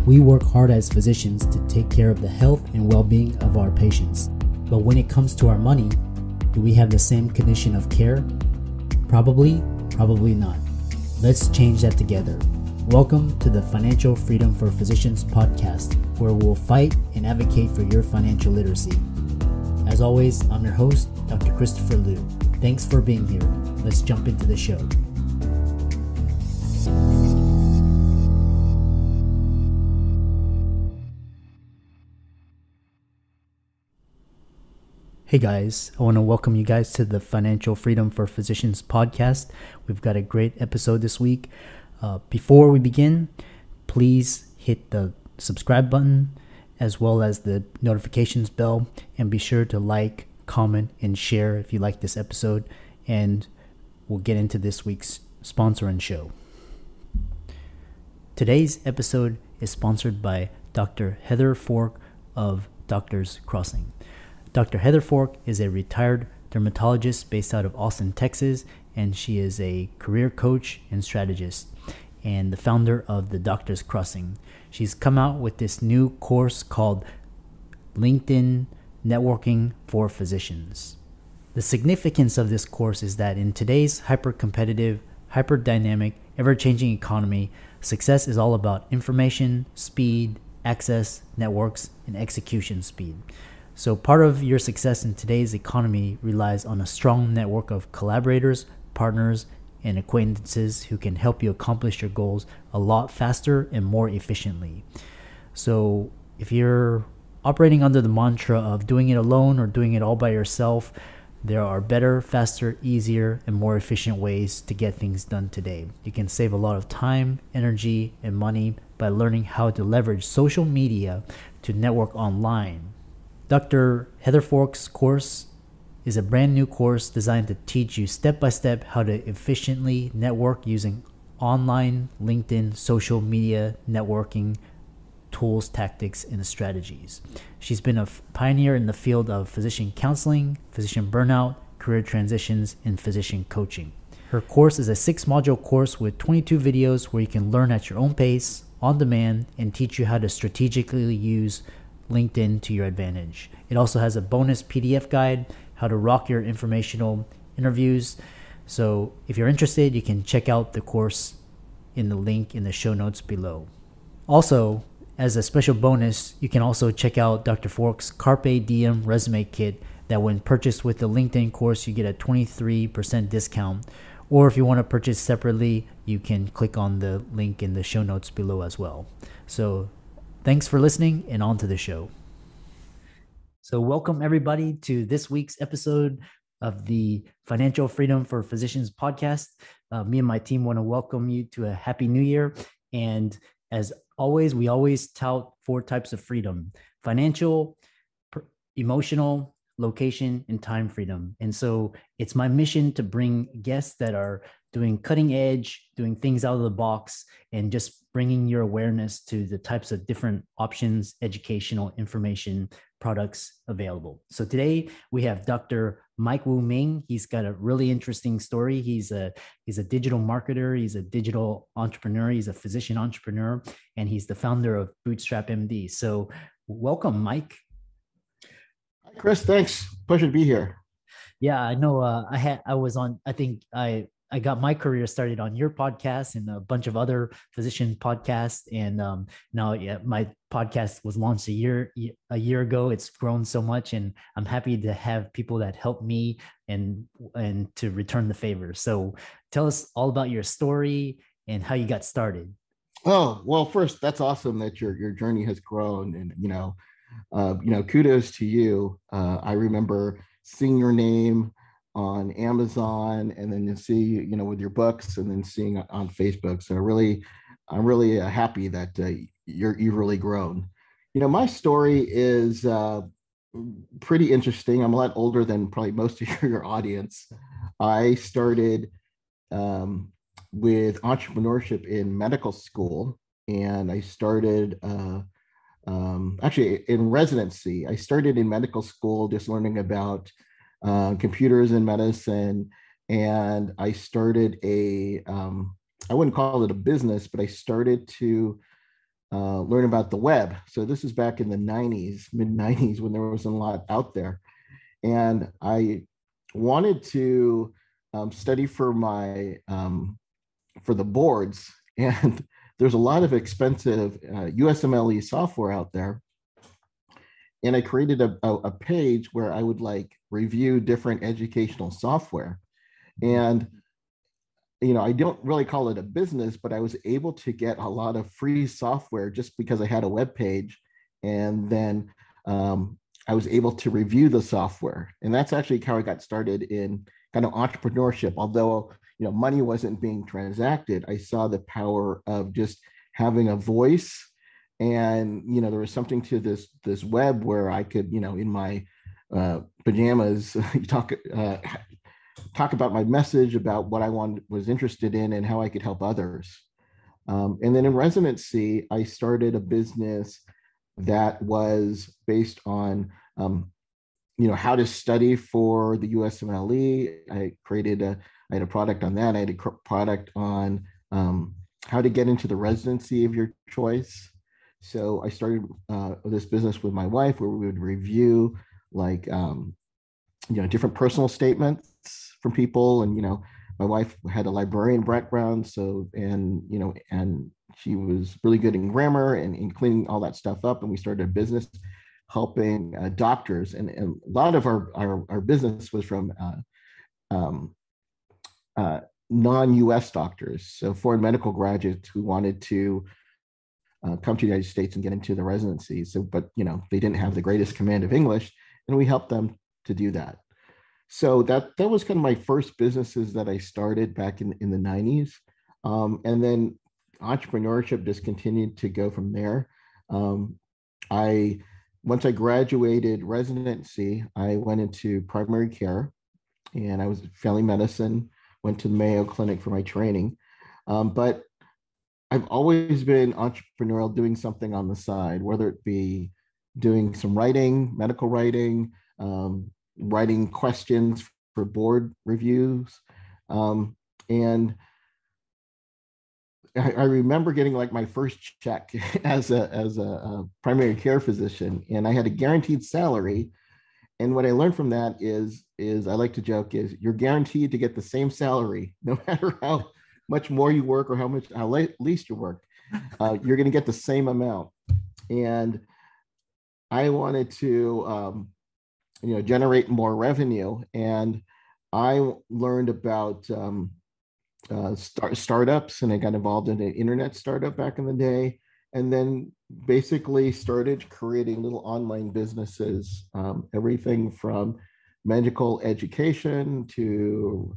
We work hard as physicians to take care of the health and well-being of our patients. But when it comes to our money, do we have the same condition of care? Probably not. Let's change that together. Welcome to the Financial Freedom for Physicians podcast, where we'll fight and advocate for your financial literacy. As always, I'm your host, Dr. Christopher Liu. Thanks for being here. Let's jump into the show. Hey guys, I want to welcome you guys to the Financial Freedom for Physicians podcast. We've got a great episode this week. Before we begin, please hit the subscribe button as well as the notifications bell, and be sure to like, comment, and share if you like this episode. And we'll get into this week's sponsor and show. Today's episode is sponsored by Dr. Heather Fork of Doctors Crossing. Dr. Heather Fork is a retired dermatologist based out of Austin, Texas, and she is a career coach and strategist and the founder of the Doctors Crossing. She's come out with this new course called LinkedIn Networking for Physicians. The significance of this course is that in today's hyper-competitive, hyper-dynamic, ever-changing economy, success is all about information, speed, access, networks, and execution speed. So part of your success in today's economy relies on a strong network of collaborators, partners, and acquaintances who can help you accomplish your goals a lot faster and more efficiently. So if you're operating under the mantra of doing it alone or doing it all by yourself, there are better, faster, easier, and more efficient ways to get things done today. You can save a lot of time, energy, and money by learning how to leverage social media to network online. Dr. Heather Fork's course is a brand new course designed to teach you step-by-step how to efficiently network using online, LinkedIn, social media networking tools, tactics, and strategies. She's been a pioneer in the field of physician counseling, physician burnout, career transitions, and physician coaching. Her course is a 6-module course with 22 videos where you can learn at your own pace, on demand, and teach you how to strategically use LinkedIn to your advantage. It also has a bonus PDF guide, how to rock your informational interviews. So if you're interested, you can check out the course in the link in the show notes below. Also, as a special bonus, you can also check out Dr. Fork's Carpe Diem resume kit that when purchased with the LinkedIn course, you get a 23% discount. Or if you want to purchase separately, you can click on the link in the show notes below as well. So thanks for listening, and on to the show. So welcome everybody to this week's episode of the Financial Freedom for Physicians podcast. Me and my team want to welcome you to a happy new year. And as always, we always tout 4 types of freedom: financial, emotional, location, and time freedom. And so it's my mission to bring guests that are doing cutting edge, doing things out of the box, and just bringing your awareness to the types of different options, educational information, products available. So today we have Dr. Mike Woo-Ming. He's got a really interesting story. He's a digital marketer. He's a digital entrepreneur. He's a physician entrepreneur, and he's the founder of BootStrapMD. So welcome, Mike. Hi, Chris. Thanks. Pleasure to be here. Yeah, I know. I got my career started on your podcast and a bunch of other physician podcasts. And now my podcast was launched a year ago. It's grown so much, and I'm happy to have people that help me and to return the favor. So tell us all about your story and how you got started. Oh, well, first, that's awesome that your journey has grown, and kudos to you. I remember seeing your name on Amazon, and then you see, with your books, and then seeing on Facebook. So I'm really happy that you've really grown. My story is pretty interesting. I'm a lot older than probably most of your audience. I started with entrepreneurship in medical school, and I started actually in residency. I started in medical school just learning about computers in medicine, and I started I wouldn't call it a business, but I started to learn about the web. So this is back in the 90s, mid 90s, when there wasn't a lot out there. And I wanted to study for my for the boards, and there's a lot of expensive USMLE software out there. And I created a page where I would like review different educational software. And I don't really call it a business, but I was able to get a lot of free software just because I had a web page, and then I was able to review the software, and that's actually how I got started in kind of entrepreneurship. Although money wasn't being transacted, I saw the power of just having a voice, and there was something to this web where I could in my pajamas talk about my message, about what I was interested in, and how I could help others. And then in residency, I started a business that was based on, how to study for the USMLE. I had a product on that. I had a product on how to get into the residency of your choice. So I started this business with my wife where we would review like, different personal statements from people. And, my wife had a librarian background. So, and she was really good in grammar and cleaning all that stuff up. And we started a business helping doctors. And a lot of our business was from non-US doctors. So foreign medical graduates who wanted to come to the United States and get into the residency. So, but, they didn't have the greatest command of English, and we helped them to do that. So that was kind of my first businesses that I started back in the 90s. And then entrepreneurship just continued to go from there. Once I graduated residency, I went into primary care, and I was family medicine, went to the Mayo Clinic for my training. But I've always been entrepreneurial, doing something on the side, whether it be doing some writing, medical writing, writing questions for board reviews. And I remember getting like my first check as a primary care physician, and I had a guaranteed salary. And what I learned from that is I like to joke is you're guaranteed to get the same salary, no matter how much more you work or how least you work. You're going to get the same amount. And I wanted to generate more revenue. And I learned about startups, and I got involved in an internet startup back in the day, and then basically started creating little online businesses, everything from medical education to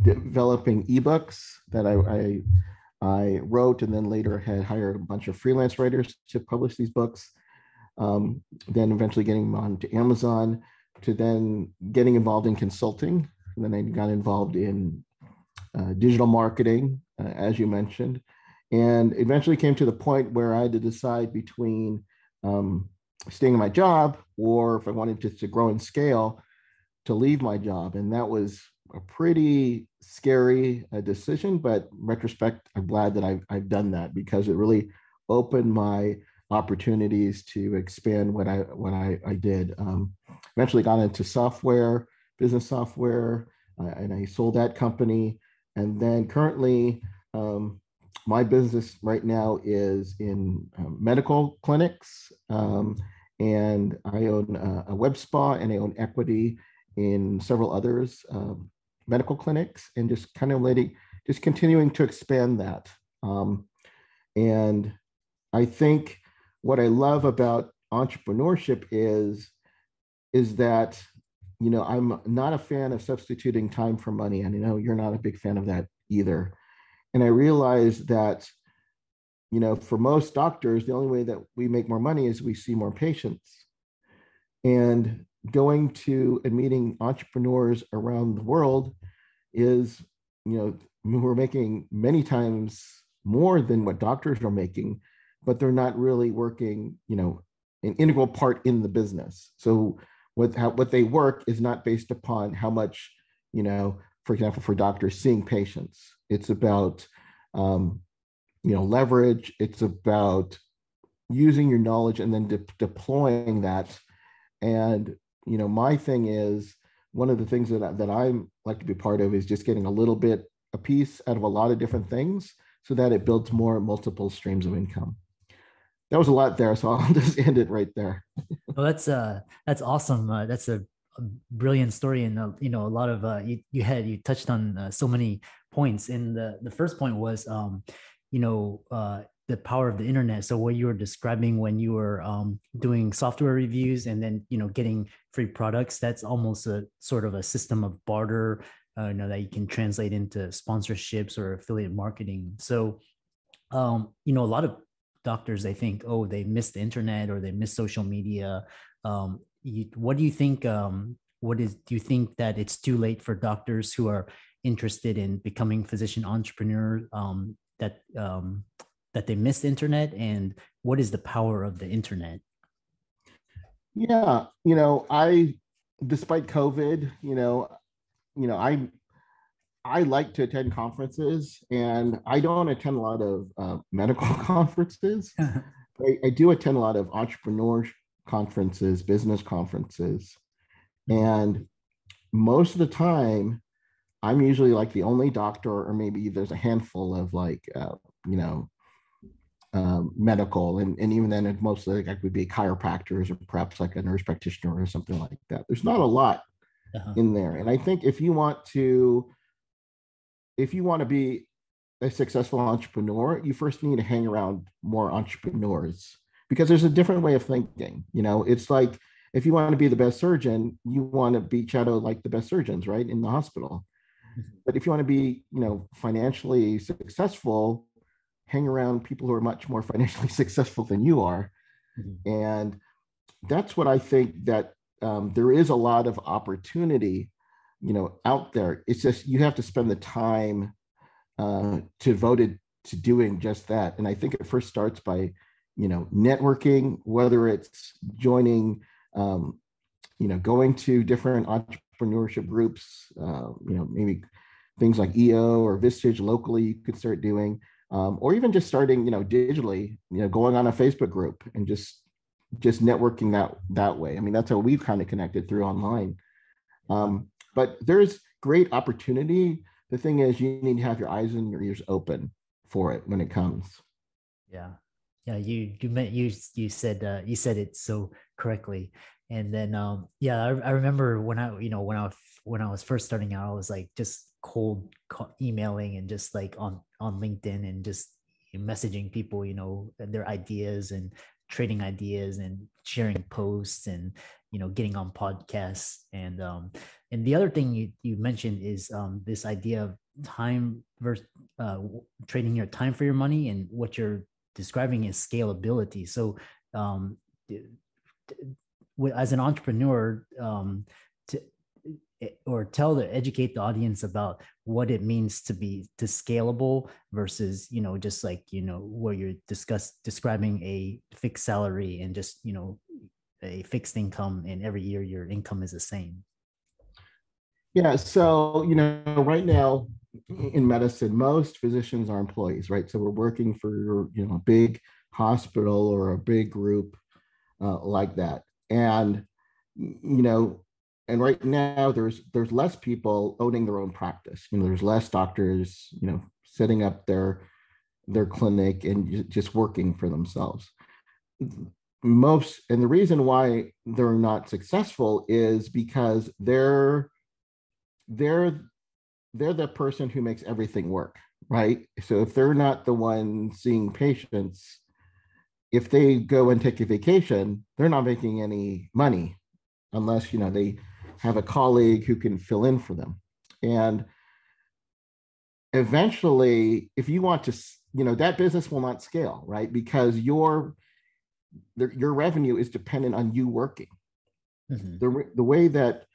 developing ebooks that I wrote, and then later had hired a bunch of freelance writers to publish these books. Then eventually getting on to Amazon, to then getting involved in consulting. And then I got involved in digital marketing, as you mentioned, and eventually came to the point where I had to decide between staying in my job, or if I wanted to grow and scale, to leave my job. And that was a pretty scary decision, but in retrospect, I'm glad that I've done that, because it really opened my opportunities to expand what I did. Eventually got into software, business software, and I sold that company. And then currently, my business right now is in medical clinics, and I own a web spa, and I own equity in several others medical clinics, and just kind of just continuing to expand that. And I think what I love about entrepreneurship is that, I'm not a fan of substituting time for money. And I know you're not a big fan of that either. And I realize that, for most doctors, the only way that we make more money is we see more patients. And going to and meeting entrepreneurs around the world is, we're making many times more than what doctors are making, but they're not really working, an integral part in the business. So what they work is not based upon how much, for example, for doctors seeing patients. It's about, leverage. It's about using your knowledge and then deploying that. And my thing is, one of the things that I like to be part of is just getting a little bit a piece out of a lot of different things so that it builds more multiple streams of income. That was a lot there, so I'll just end it right there. Well, that's awesome. A brilliant story, and a lot of you touched on so many points. And the first point was you know the power of the internet. So what you were describing when you were doing software reviews and then getting free products, that's almost a sort of a system of barter, that you can translate into sponsorships or affiliate marketing. So a lot of doctors, they think, oh, they miss the internet or they miss social media. What do you think? Do you think that it's too late for doctors who are interested in becoming physician entrepreneurs, that they miss the internet? And what is the power of the internet? Yeah, despite COVID, I like to attend conferences, and I don't attend a lot of medical conferences. I do attend a lot of entrepreneur conferences, business conferences, and most of the time, I'm usually like the only doctor, or maybe there's a handful of like, medical, and even then, it mostly like would be chiropractors or perhaps like a nurse practitioner or something like that. There's not a lot Uh-huh. in there, and I think if you want to be a successful entrepreneur, you first need to hang around more entrepreneurs because there's a different way of thinking. It's like if you want to be the best surgeon, you want to be shadow like the best surgeons, right, in the hospital. But if you want to be, financially successful, hang around people who are much more financially successful than you are. Mhm. And that's what I think that there is a lot of opportunity, out there. It's just you have to spend the time devoted to doing just that. And I think it first starts by, networking, whether it's joining, going to different entrepreneurship groups, maybe things like EO or Vistage locally you could start doing, or even just starting, digitally, going on a Facebook group and just networking that way. I mean, that's how we've kind of connected through online. But there's great opportunity. The thing is, you need to have your eyes and your ears open for it when it comes. Yeah, yeah. You said it so correctly. And then yeah, I remember when I was first starting out, I was like just emailing and just like on LinkedIn and just messaging people, their ideas and trading ideas and sharing posts and getting on podcasts. And the other thing you mentioned is this idea of time versus trading your time for your money, and what you're describing is scalability. So um, as an entrepreneur, to educate the audience about what it means to scalable versus just like where you're describing a fixed salary and just a fixed income, and every year your income is the same. Yeah. So, right now in medicine, most physicians are employees, right? So we're working for, a big hospital or a big group like that. And, and right now there's less people owning their own practice. There's less doctors, setting up their clinic and just working for themselves. And the reason why they're not successful is because they're the person who makes everything work, right? So if they're not the one seeing patients, if they go and take a vacation, they're not making any money unless they have a colleague who can fill in for them. And eventually, if you want to, that business will not scale, right? Because your revenue is dependent on you working. Mm-hmm. The way that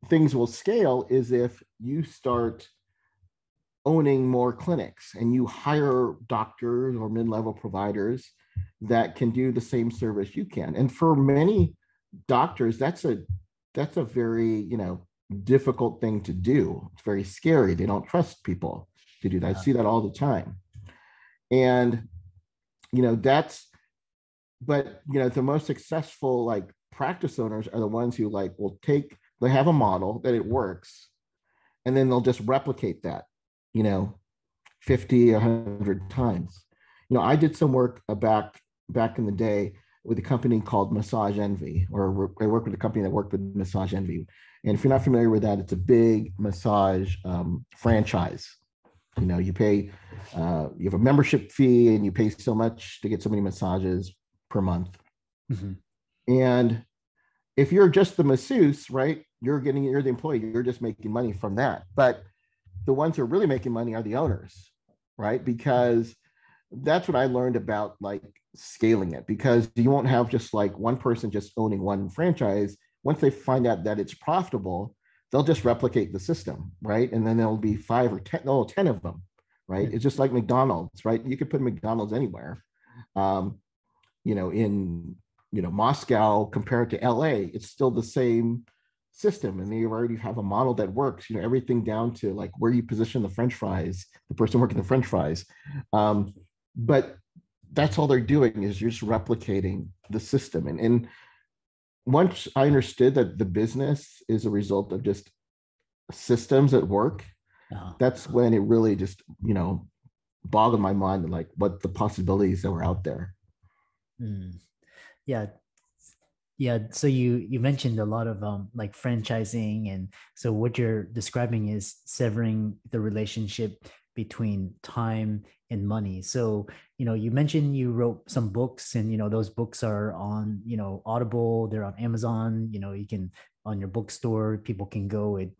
things will scale is if you start owning more clinics and you hire doctors or mid-level providers that can do the same service you can. And for many doctors, that's a very difficult thing to do. It's very scary. They don't trust people to do that. I see that all the time. And, that's, but, the most successful like practice owners are the ones who like will they have a model that it works, and then they'll just replicate that, you know, 50, 100 times. I did some work back in the day with a company called Massage Envy, or I worked with a company that worked with Massage Envy. And if you're not familiar with that, it's a big massage franchise. You pay, you have a membership fee, and you pay so much to get so many massages per month. Mm-hmm. And if you're just the masseuse, right, you're the employee, you're just making money from that. But the ones who are really making money are the owners, right? Because that's what I learned about like scaling it, because you won't have just like one person just owning one franchise. Once they find out that it's profitable, they'll just replicate the system, right? And then there'll be 5 or 10, no, 10 of them, right? It's just like McDonald's, right? You could put McDonald's anywhere. Um, in Moscow compared to LA, it's still the same system, and they already have a model that works. Everything down to like where you position the French fries, the person working the French fries. But that's all they're doing is just replicating the system. And once I understood that the business is a result of just systems at work, that's when it really just boggled my mind, like what the possibilities that were out there. Yeah. Yeah. So you mentioned a lot of like franchising, and so what you're describing is severing the relationship between time and money. So you mentioned you wrote some books, and those books are on Audible, they're on Amazon. You can, on your bookstore, people can go. It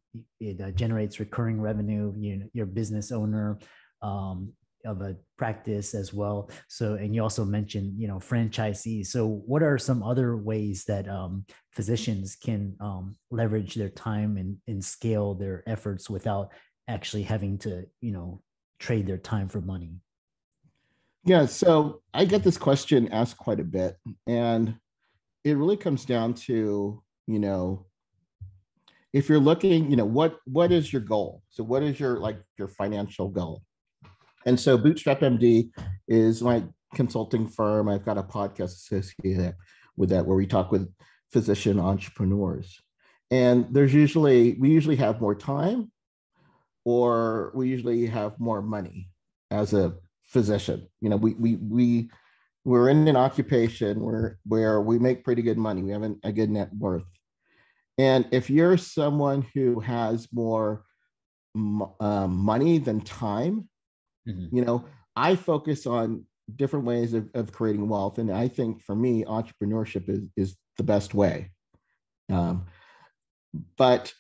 generates recurring revenue. You're a business owner of a practice as well. So, and you also mentioned, franchisees. So what are some other ways that physicians can leverage their time and scale their efforts without actually having to, trade their time for money? Yeah, so I get this question asked quite a bit, and it really comes down to, if you're looking, what is your goal? So what is your financial goal? And so BootStrapMD is my consulting firm. I've got a podcast associated with that where we talk with physician entrepreneurs. And we usually have more time, or we usually have more money as a physician. We're in an occupation where we make pretty good money. We have a good net worth. And if you're someone who has more money than time, I focus on different ways of creating wealth. And I think for me, entrepreneurship is the best way. But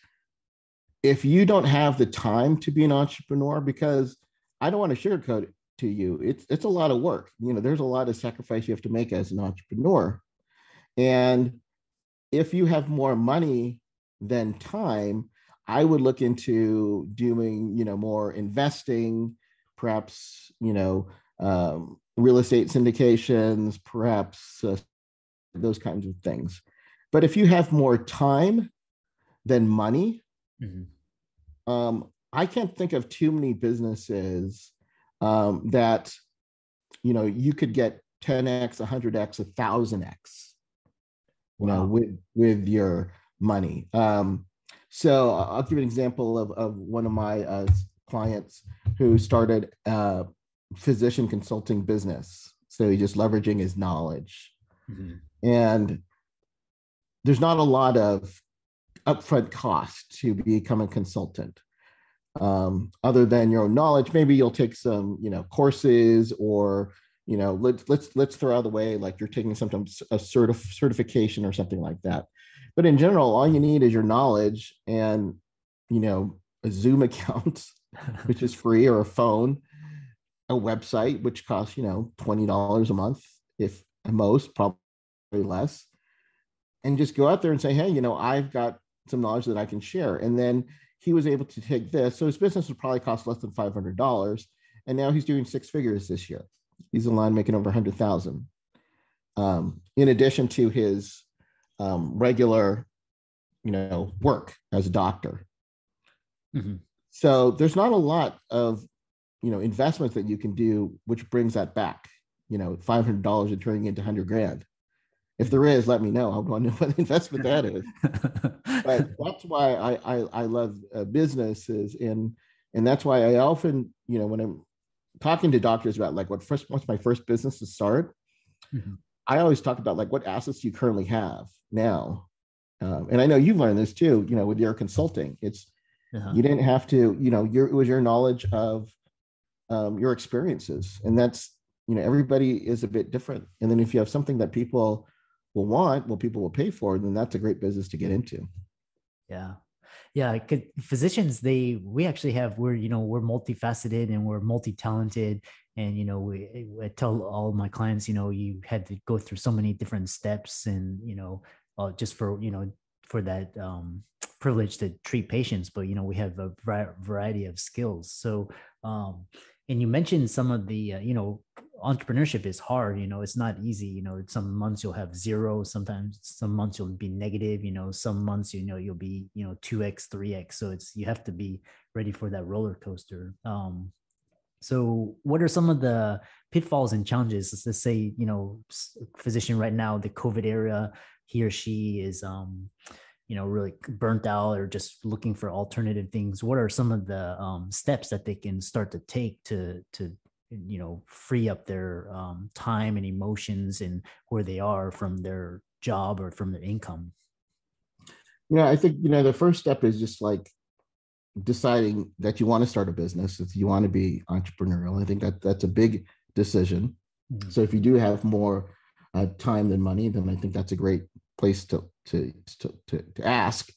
if you don't have the time to be an entrepreneur, because I don't want to sugarcoat it to you, it's a lot of work. There's a lot of sacrifice you have to make as an entrepreneur. And if you have more money than time, I would look into doing, more investing, perhaps, real estate syndications, perhaps those kinds of things. But if you have more time than money, I can't think of too many businesses that, you could get 10x, 100x, 1,000x, with your money. So I'll give you an example of one of my clients who started a physician consulting business. So he's just leveraging his knowledge. And there's not a lot of upfront cost to become a consultant. Other than your own knowledge, maybe you'll take some, courses, or, let's throw out of the way, like you're taking sometimes a certification or something like that. But in general, all you need is your knowledge and, a Zoom account, which is free, or a phone, a website, which costs, $20 a month, if at most, probably less. And just go out there and say, hey, I've got some knowledge that I can share. And then he was able to take this. So his business would probably cost less than $500. And now he's doing 6 figures this year. He's in line making over 100,000. In addition to his regular, work as a doctor. So there's not a lot of investments that you can do, which brings that back, $500 and turning into 100 grand. If there is, let me know. I want to know what investment that is. But that's why I love businesses, and that's why I often, when I'm talking to doctors about like what's my first business to start, Mm-hmm. I always talk about like what assets you currently have now. And I know you've learned this too, with your consulting. It's Uh-huh. you didn't have to, it was your knowledge of your experiences, and that's everybody is a bit different. And then if you have something that people will want, well, people will pay for, then that's a great business to get into. Yeah. Yeah, 'cause physicians, we actually have, we're multifaceted and we're multi-talented. And, I tell all my clients, you had to go through so many different steps and, just for that privilege to treat patients. But, we have a variety of skills. So, and you mentioned some of the, entrepreneurship is hard. It's not easy. Some months you'll have zero, sometimes some months you'll be negative, some months, you'll be, 2x, 3x. So you have to be ready for that roller coaster. So what are some of the pitfalls and challenges? Let's say, physician right now, the COVID era, he or she is, really burnt out or just looking for alternative things. What are some of the steps that they can start to take to free up their time and emotions and where they are from their job or from their income? I think the first step is just like deciding that you want to start a business, if you want to be entrepreneurial. I think that's a big decision. Mm-hmm. So if you do have more time than money, then I think that's a great place to ask.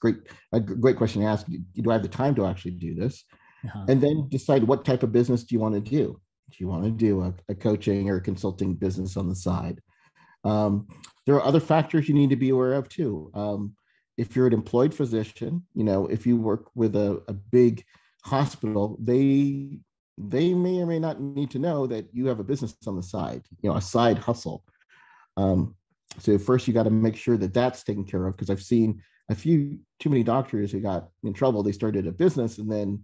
A great question to ask. Do I have the time to actually do this? Uh-huh. And then decide what type of business do you want to do. Do you want to do a coaching or a consulting business on the side? There are other factors you need to be aware of too. If you're an employed physician, if you work with a big hospital, they may or may not need to know that you have a business on the side, a side hustle. So first you got to make sure that that's taken care of, because I've seen a few too many doctors who got in trouble. They started a business and then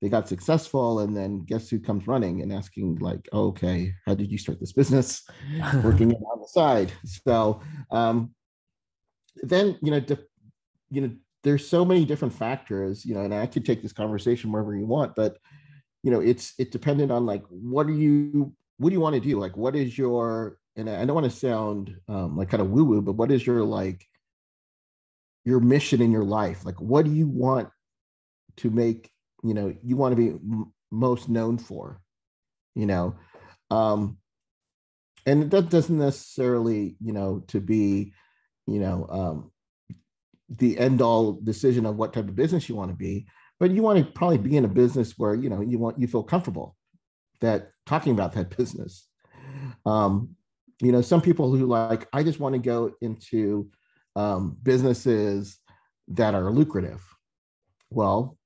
they got successful, and then guess who comes running and asking like, oh, okay, how did you start this business? Working it on the side. So then there's so many different factors, and I could take this conversation wherever you want, but it's dependent on like what do you want to do, like what is your, and I don't want to sound like kind of woo woo, but what is your like your mission in your life? Like what do you want to make, you want to be most known for, um and that doesn't necessarily to be the end all decision of what type of business you want to be, but you want to probably be in a business where you feel comfortable that talking about that business. Some people who like, I just want to go into businesses that are lucrative. Well,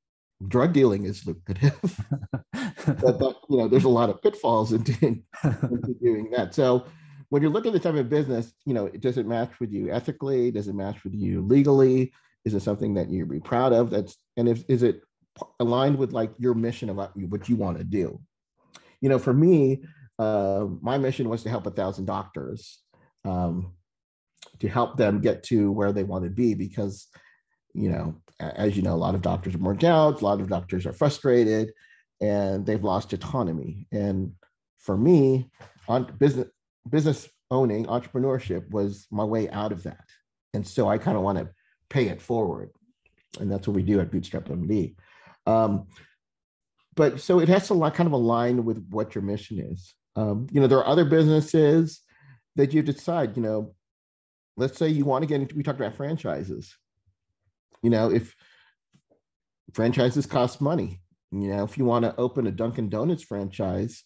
drug dealing is lucrative, but there's a lot of pitfalls into doing that. So when you're looking at the type of business, does it match with you ethically? Does it match with you legally? Is it something that you'd be proud of? Is it aligned with like your mission about what you want to do? For me, my mission was to help 1,000 doctors, to help them get to where they want to be, because as you know, a lot of doctors are burnt out, a lot of doctors are frustrated, and they've lost autonomy. And for me, on business owning, entrepreneurship was my way out of that. And so I kind of want to pay it forward. And that's what we do at BootStrapMD. But so it has to kind of align with what your mission is. There are other businesses that you decide, let's say you want to get into, we talked about franchises. If franchises cost money, if you want to open a Dunkin' Donuts franchise,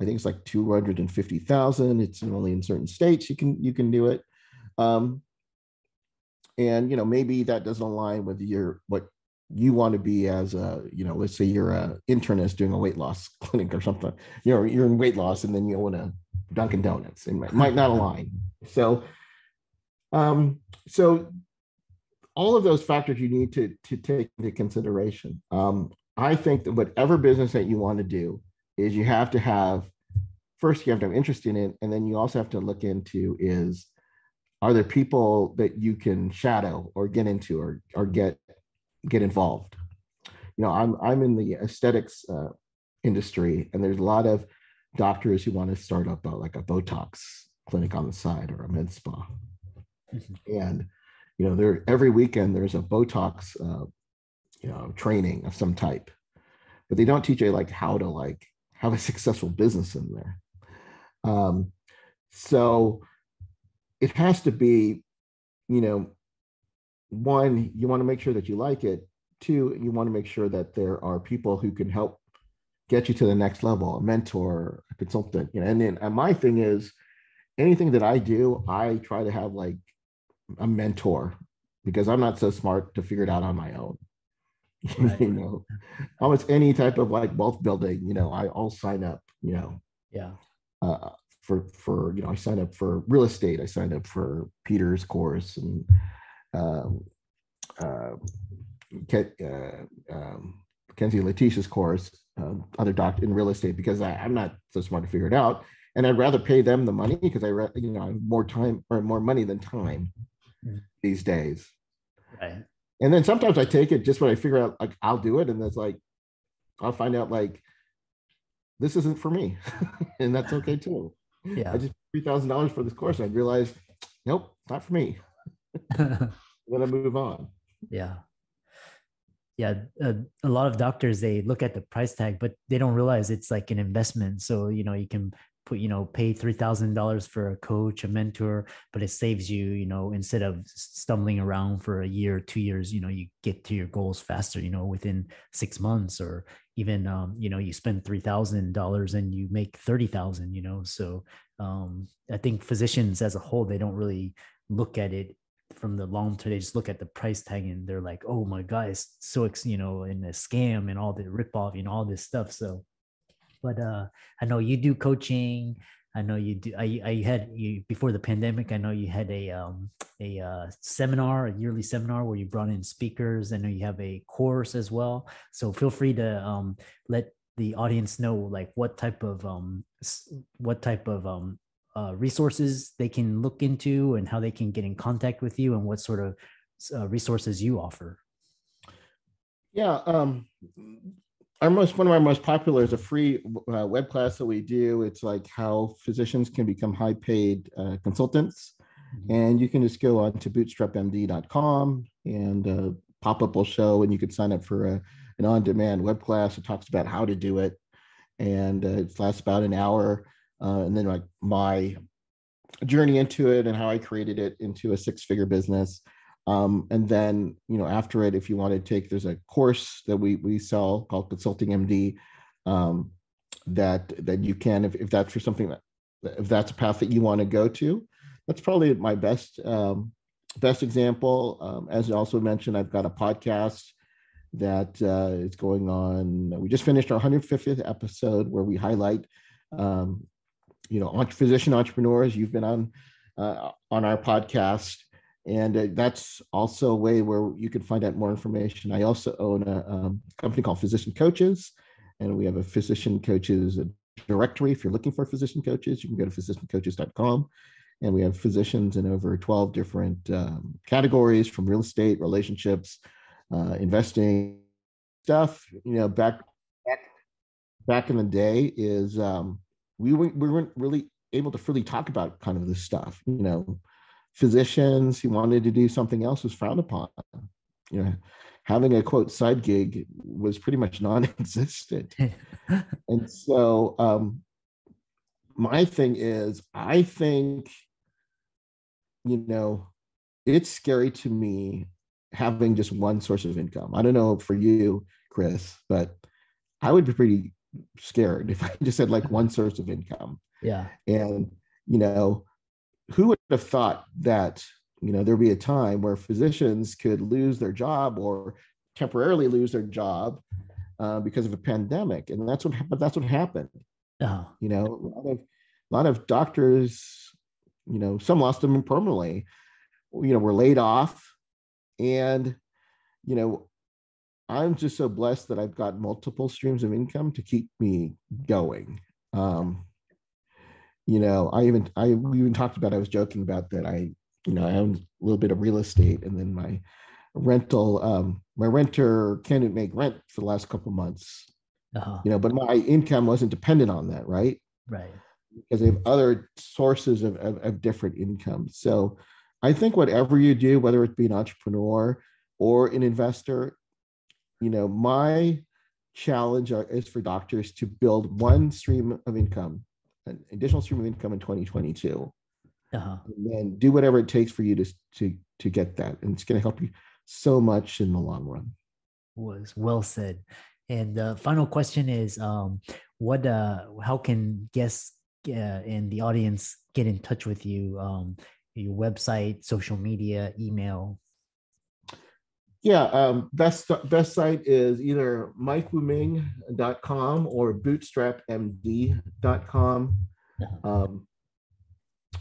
I think it's like 250,000. It's only in certain states you can do it. And maybe that doesn't align with what you want to be as a, let's say you're an internist doing a weight loss clinic or something. You're in weight loss and then you own a Dunkin' Donuts. It might not align. So so all of those factors you need to take into consideration. I think that whatever business that you want to do, is you have to have, first you have to have interest in it, and then you also have to look into is, are there people that you can shadow or get into, or get involved? I'm in the aesthetics industry, and there's a lot of doctors who want to start up like a Botox clinic on the side or a med spa. And there every weekend there's a Botox training of some type, but they don't teach you like how to like have a successful business in there. So it has to be, one, you want to make sure that you like it. Two, you want to make sure that there are people who can help get you to the next level, a mentor, a consultant. And then my thing is, anything that I do, I try to have like a mentor, because I'm not so smart to figure it out on my own. Right. Almost any type of like wealth building, I'll sign up, Yeah. For I sign up for real estate. I signed up for Peter's course, and Kenzie Letitia's course, other doctor in real estate, because I'm not so smart to figure it out, and I'd rather pay them the money, because I have more time or more money than time these days. Right. And then sometimes I take it just when I figure out like I'll do it, and it's like I'll find out like this isn't for me, and that's okay too. Yeah. I just $3,000 for this course, and I realized, nope, not for me. I'm gonna move on. Yeah. Yeah. A lot of doctors, they look at the price tag, but they don't realize it's like an investment. So, you can put, pay $3,000 for a coach, a mentor, but it saves you, instead of stumbling around for a year, 2 years, you get to your goals faster, within 6 months, or even, you spend $3,000 and you make 30,000, so I think physicians as a whole, they don't really look at it from the long term. They just look at the price tag and they're like, oh my God, it's so, in a scam and all the ripoff, all this stuff. So, but I know you do coaching. I know you do. I had you before the pandemic. I know you had a seminar, a yearly seminar where you brought in speakers. I know you have a course as well. So feel free to let the audience know like what type of resources they can look into, and how they can get in contact with you, and what sort of resources you offer. Yeah, one of our most popular is a free web class that we do. It's like how physicians can become high paid consultants. Mm-hmm. And you can just go on to bootstrapmd.com, and pop-up will show, and you could sign up for an on-demand web class. It talks about how to do it, and it lasts about an hour. And then like my journey into it and how I created it into a 6-figure business. And then, after it, if you want to take, there's a course that we sell called Consulting MD, that you can, if that's for something if that's a path that you want to go to. That's probably my best example. As I also mentioned, I've got a podcast that is going on. We just finished our 150th episode, where we highlight physician entrepreneurs. You've been on our podcast, and that's also a way where you can find out more information. I also own a company called Physician Coaches, and we have a physician coaches directory. If you're looking for physician coaches, you can go to physiciancoaches.com, and we have physicians in over 12 different categories, from real estate, relationships, investing stuff. Back in the day is we weren't really able to freely talk about kind of this stuff. Physicians who wanted to do something else was frowned upon. Having a quote side gig was pretty much non-existent. And so my thing is, I think, it's scary to me having just one source of income. I don't know for you, Chris, but I would be pretty scared if I just had like one source of income. Yeah. And, who would have thought that, there'd be a time where physicians could lose their job or temporarily lose their job because of a pandemic. And that's what happened. Oh. A lot of doctors, some lost them permanently, were laid off. And, I'm just so blessed that I've got multiple streams of income to keep me going. Um, we even talked about, I was joking about that. I own a little bit of real estate, and then my renter couldn't make rent for the last couple of months, Uh-huh. but my income wasn't dependent on that, right? Right. Because they have other sources of different income. So I think whatever you do, whether it be an entrepreneur or an investor, my challenge is for doctors to build one stream of income, an additional stream of income in 2022, Uh-huh. and then do whatever it takes for you to get that, and it's going to help you so much in the long run. Was well said. And the final question is, how can guests in the audience get in touch with you? Your website, social media, email. Yeah, best site is either MikeWoo-Ming.com or BootStrapMD.com. Uh-huh.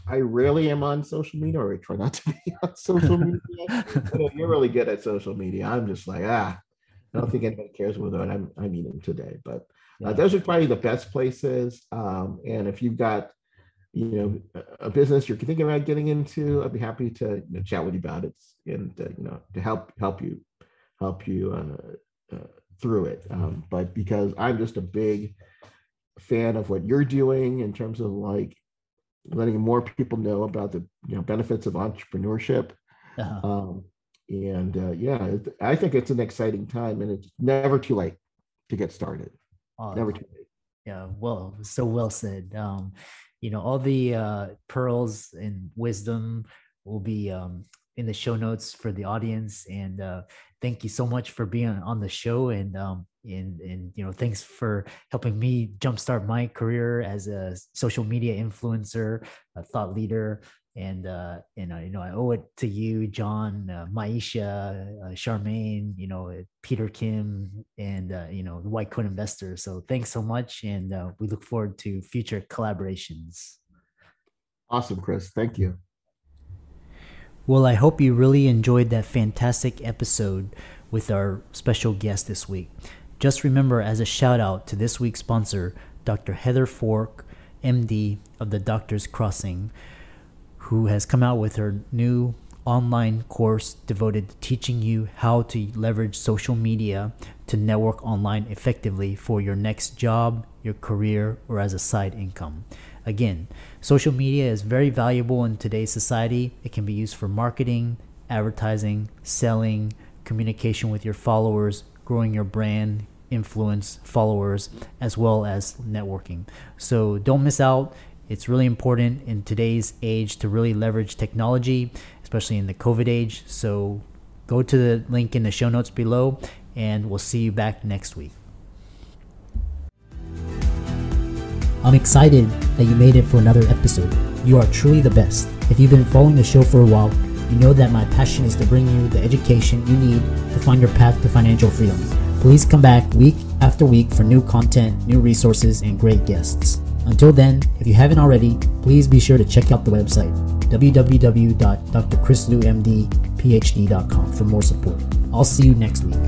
I rarely am on social media, or I try not to be on social media. You're really good at social media. I'm just like, I don't think anybody cares whether I'm eating today. But Yeah. those are probably the best places. And if you've got, a business you're thinking about getting into, I'd be happy to chat with you about it, and to help you through it. But because I'm just a big fan of what you're doing in terms of like letting more people know about the benefits of entrepreneurship. Uh-huh. I think it's an exciting time, and it's never too late to get started. Never too late. Yeah, well, so well said. All the pearls and wisdom will be in the show notes for the audience. And thank you so much for being on the show. And thanks for helping me jumpstart my career as a social media influencer, a thought leader. And I owe it to you, John, Maisha, Charmaine, Peter Kim, and the White Coat Investor. So thanks so much, and we look forward to future collaborations. Awesome, Chris. Thank you. Well, I hope you really enjoyed that fantastic episode with our special guest this week. Just remember, as a shout out to this week's sponsor, Dr. Heather Fork, MD of the Doctor's Crossing, who has come out with her new online course devoted to teaching you how to leverage social media to network online effectively for your next job, your career, or as a side income. Again, social media is very valuable in today's society. It can be used for marketing, advertising, selling, communication with your followers, growing your brand, influence, followers, as well as networking. So don't miss out. It's really important in today's age to really leverage technology, especially in the COVID age. So go to the link in the show notes below, and we'll see you back next week. I'm excited that you made it for another episode. You are truly the best. If you've been following the show for a while, you know that my passion is to bring you the education you need to find your path to financial freedom. Please come back week after week for new content, new resources, and great guests. Until then, if you haven't already, please be sure to check out the website, www.drchrislewmdphd.com, for more support. I'll see you next week.